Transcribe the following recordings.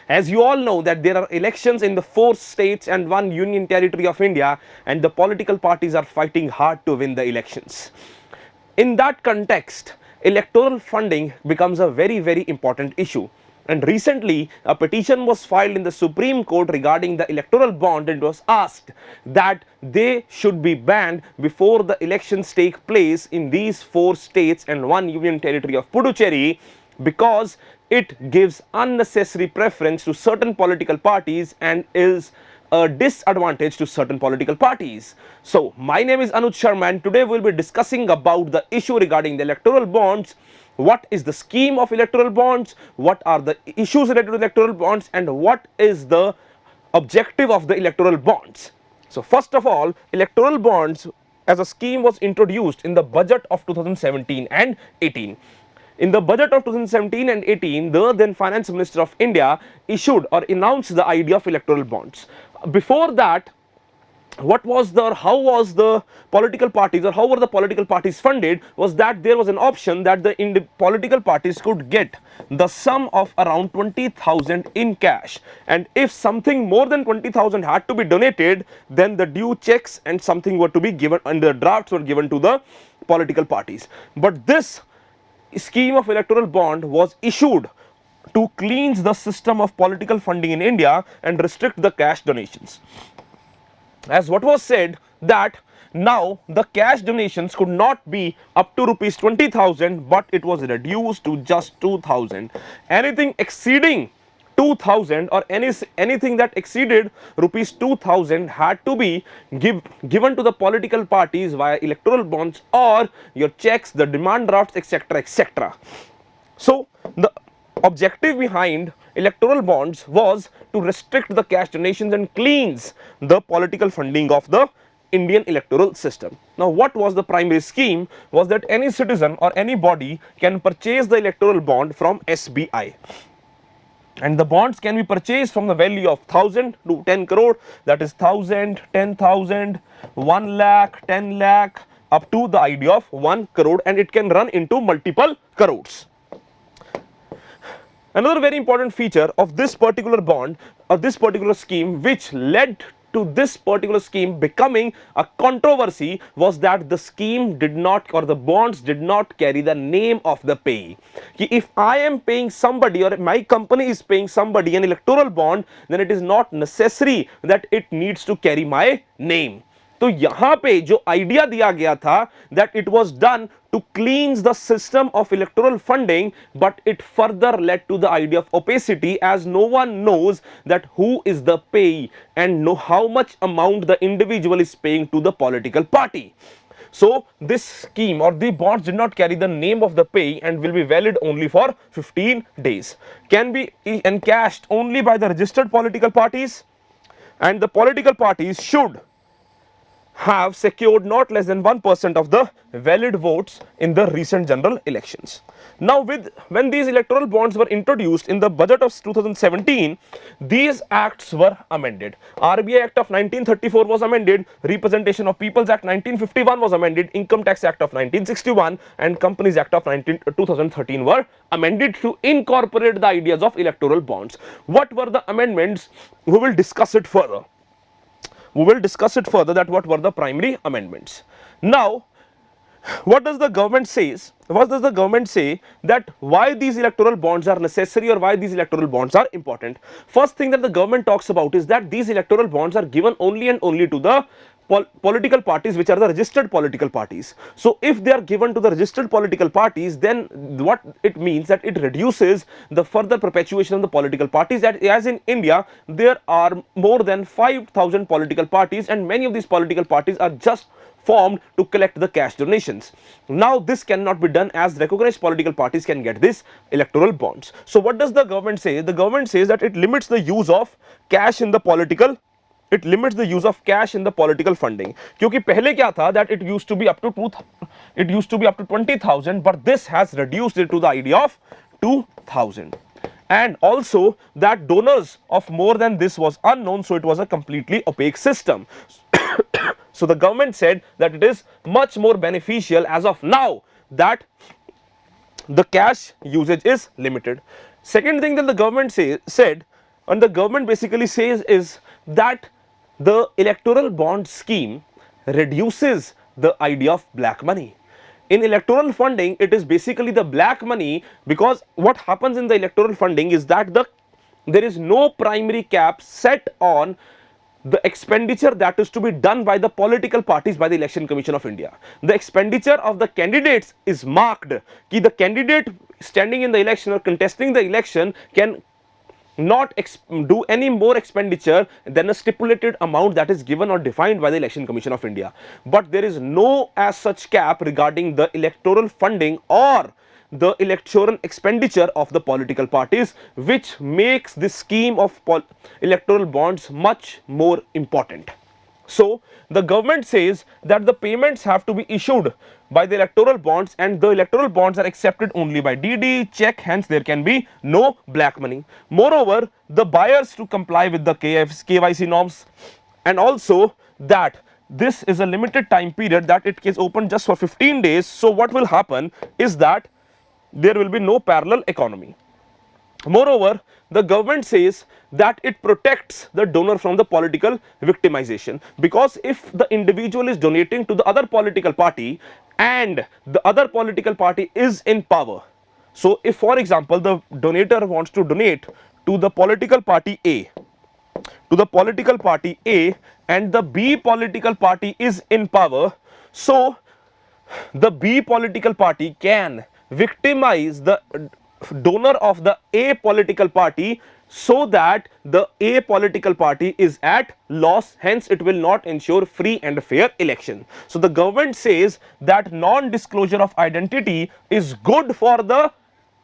As you all know that there are elections in the 4 states and 1 union territory of India, and the political parties are fighting hard to win the elections. In that context, electoral funding becomes a very important issue. And recently, a petition was filed in the Supreme Court regarding the electoral bond, and it was asked that they should be banned before the elections take place in these 4 states and 1 union territory of Puducherry, because it gives unnecessary preference to certain political parties and is a disadvantage to certain political parties. So, my name is Anuj Sharma, and today we will be discussing about the issue regarding the electoral bonds. What is the scheme of electoral bonds, what are the issues related to electoral bonds, and what is the objective of the electoral bonds. So, first of all, electoral bonds as a scheme was introduced in the budget of 2017 and 18. In the budget of 2017 and 18, the then Finance Minister of India issued or announced the idea of electoral bonds. Before that, how was the political parties, or how were the political parties funded, was that there was an option that the political parties could get the sum of around 20,000 in cash, and if something more than 20,000 had to be donated, then the due checks and something were to be given, and the drafts were given to the political parties. But this scheme of electoral bond was issued to cleanse the system of political funding in India and restrict the cash donations. As what was said, that now the cash donations could not be up to rupees 20,000, but it was reduced to just 2,000. Anything exceeding 2,000 or anything that exceeded rupees 2,000 had to be given to the political parties via electoral bonds or your checks, the demand drafts, etc., etc. So, the objective behind electoral bonds was to restrict the cash donations and cleanse the political funding of the Indian electoral system. Now, what was the primary scheme was that any citizen or any body can purchase the electoral bond from SBI. And the bonds can be purchased from the value of 1,000 to 10 crore, that is 1,000, 10,000, 1 lakh, 10 lakh, up to the idea of 1 crore, and it can run into multiple crores. Another very important feature of this particular bond or this particular scheme, which led to this particular scheme becoming a controversy, was that the scheme did not, or the bonds did not carry the name of the payee. If I am paying somebody or my company is paying somebody an electoral bond, then it is not necessary that it needs to carry my name. तो यहाँ पे जो idea दिया गया था that it was done to cleanse the system of electoral funding, but it further led to the idea of opacity, as no one knows that who is the payee and know how much amount the individual is paying to the political party. So, this scheme or the bonds did not carry the name of the payee and will be valid only for 15 days. Can be encashed only by the registered political parties, and the political parties should have secured not less than 1% of the valid votes in the recent general elections. Now, when these electoral bonds were introduced in the budget of 2017, these acts were amended. RBI Act of 1934 was amended, Representation of Peoples Act 1951 was amended, Income Tax Act of 1961 and Companies Act of 2013 were amended to incorporate the ideas of electoral bonds. What were the amendments? We will discuss it further. That what were the primary amendments. Now, what does the government say? What does the government say that why these electoral bonds are necessary or why these electoral bonds are important? First thing that the government talks about is that these electoral bonds are given only and only to the political parties which are the registered political parties. So, if they are given to the registered political parties, then what it means that it reduces the further perpetuation of the political parties. As in India, there are more than 5,000 political parties, and many of these political parties are just formed to collect the cash donations. Now, this cannot be done, as recognized political parties can get this electoral bonds. So, what does the government say? The government says that it limits the use of cash in the political funding. क्योंकि पहले क्या था that it used to be up to 20,000, but this has reduced it to the idea of 2,000. And also that donors of more than this was unknown, so it was a completely opaque system. So the government said that it is much more beneficial as of now that the cash usage is limited. Second thing that the government said and the government basically says is that the electoral bond scheme reduces the idea of black money. In electoral funding, it is basically the black money, because what happens in the electoral funding is that there is no primary cap set on the expenditure that is to be done by the political parties by the Election Commission of India. The expenditure of the candidates is marked कि the candidate standing in the election or contesting the election can not do any more expenditure than a stipulated amount that is given or defined by the Election Commission of India. But there is no as such cap regarding the electoral funding or the electoral expenditure of the political parties, which makes this scheme of electoral bonds much more important. So the government says that the payments have to be issued by the electoral bonds, and the electoral bonds are accepted only by DD, check, hence there can be no black money. Moreover, the buyers to comply with the KYC norms, and also that this is a limited time period, that it is open just for 15 days. So what will happen is that there will be no parallel economy. Moreover, the government says that it protects the donor from the political victimization, because if the individual is donating to the other political party and the other political party is in power, so if for example the donator wants to donate to the political party A, and the B political party is in power, so the B political party can victimize the donor of the A political party, so that the A political party is at loss, hence it will not ensure free and fair election. So the government says that non-disclosure of identity is good for the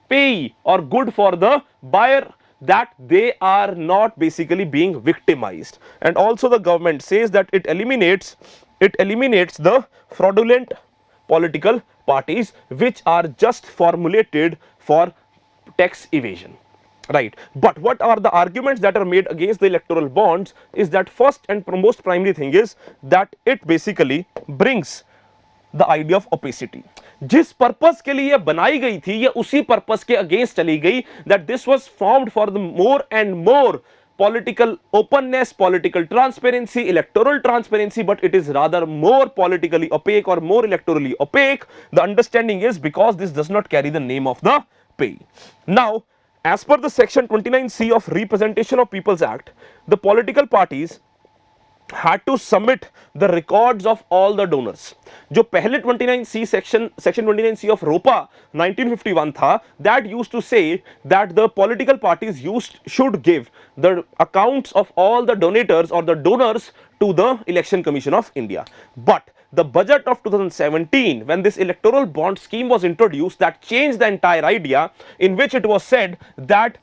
payee or good for the buyer, that they are not basically being victimized. And also the government says that it eliminates the fraudulent political parties which are just formulated for tax evasion, right? But what are the arguments that are made against the electoral bonds is that first and most primary thing is that it basically brings the idea of opacity. जिस purpose के लिए बनाई गई थी ये उसी purpose के against चली गई, that this was formed for the more and more political openness, political transparency, electoral transparency, but it is rather more politically opaque or more electorally opaque. The understanding is because this does not carry the name of the payee. Now, as per the section 29C of Representation of People's Act, the political parties had to submit the records of all the donors. जो पहले 29C section 29C of ROPA 1951 था, that used to say that the political parties should give the accounts of all the donators or the donors to the Election Commission of India. But the budget of 2017, when this electoral bond scheme was introduced, that changed the entire idea, in which it was said that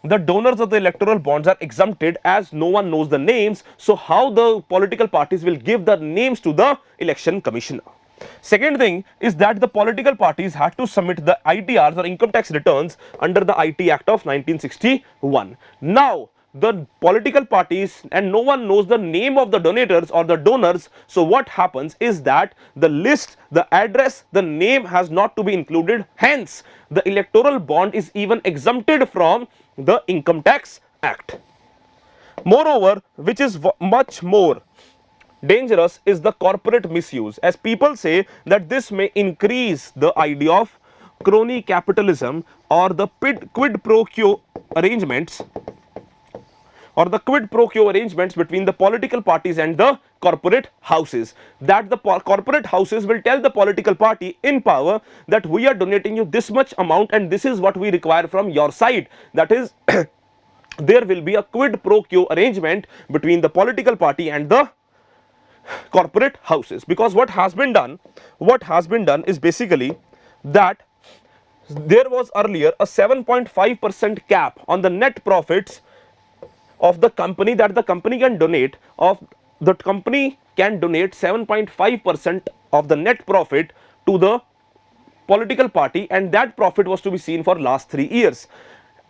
the donors of the electoral bonds are exempted as no one knows the names. So how the political parties will give the names to the election commissioner? Second thing is that the political parties had to submit the ITRs or income tax returns under the IT Act of 1961. Now the political parties and no one knows the name of the donators or the donors. So what happens is that the list, the address, the name has not to be included. Hence the electoral bond is even exempted from the Income Tax Act. Moreover, which is much more dangerous, is the corporate misuse, as people say that this may increase the idea of crony capitalism or the quid pro quo arrangements between the political parties and the corporate houses, that the corporate houses will tell the political party in power that we are donating you this much amount and this is what we require from your side. That is there will be a quid pro quo arrangement between the political party and the corporate houses, because what has been done is basically that there was earlier a 7.5% cap on the net profits of the company, that the company can donate 7.5% of the net profit to the political party, and that profit was to be seen for last 3 years,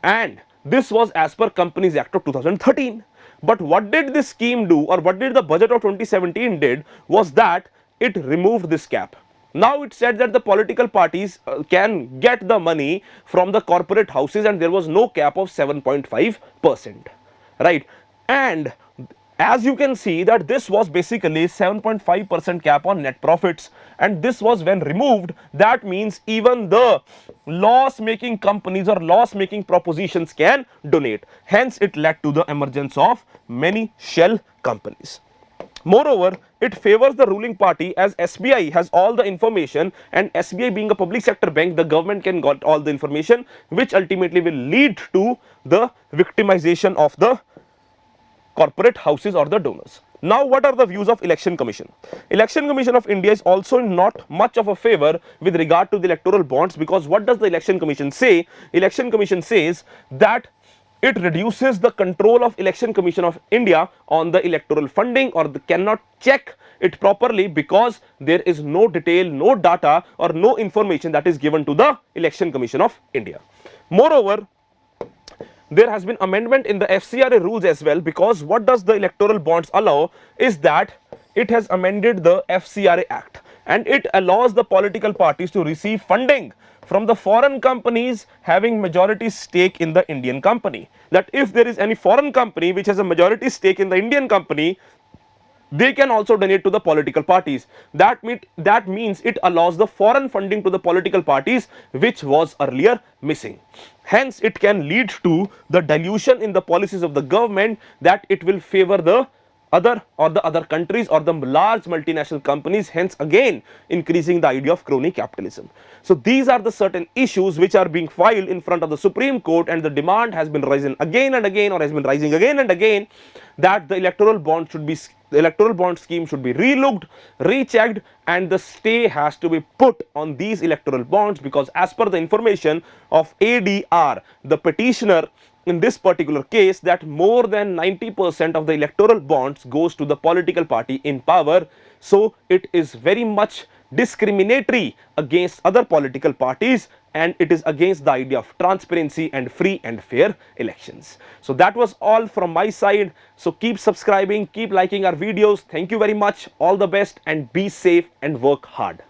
and this was as per Companies Act of 2013. But what did this scheme do, or what did the budget of 2017 did, was that it removed this cap. Now it said that the political parties can get the money from the corporate houses and there was no cap of 7.5%. right? And as you can see that this was basically 7.5% cap on net profits, and this was when removed. That means even the loss making companies or loss making propositions can donate. Hence it led to the emergence of many shell companies. Moreover, it favors the ruling party as SBI has all the information, and SBI being a public sector bank, the government can get all the information, which ultimately will lead to the victimization of the corporate houses or the donors. Now, what are the views of Election Commission? Election Commission of India is also not much of a favor with regard to the electoral bonds, because what does the Election Commission say? Election Commission says that it reduces the control of Election Commission of India on the electoral funding, or cannot check it properly because there is no detail, no data or no information that is given to the Election Commission of India. Moreover, there has been amendment in the FCRA rules as well, because what does the electoral bonds allow is that it has amended the FCRA Act, and it allows the political parties to receive funding from the foreign companies having majority stake in the Indian company. That if there is any foreign company which has a majority stake in the Indian company, they can also donate to the political parties. That means it allows the foreign funding to the political parties, which was earlier missing. Hence, it can lead to the dilution in the policies of the government, that it will favor the other countries or the large multinational companies, hence again increasing the idea of crony capitalism. So these are the certain issues which are being filed in front of the Supreme Court, and the demand has been rising again and again, or has been rising again and again, that the electoral bond scheme should be relooked, rechecked, and the stay has to be put on these electoral bonds, because as per the information of ADR, the petitioner in this particular case, that more than 90% of the electoral bonds goes to the political party in power. So it is very much discriminatory against other political parties, and it is against the idea of transparency and free and fair elections. So that was all from my side. So keep subscribing, keep liking our videos. Thank you very much. All the best, and be safe and work hard.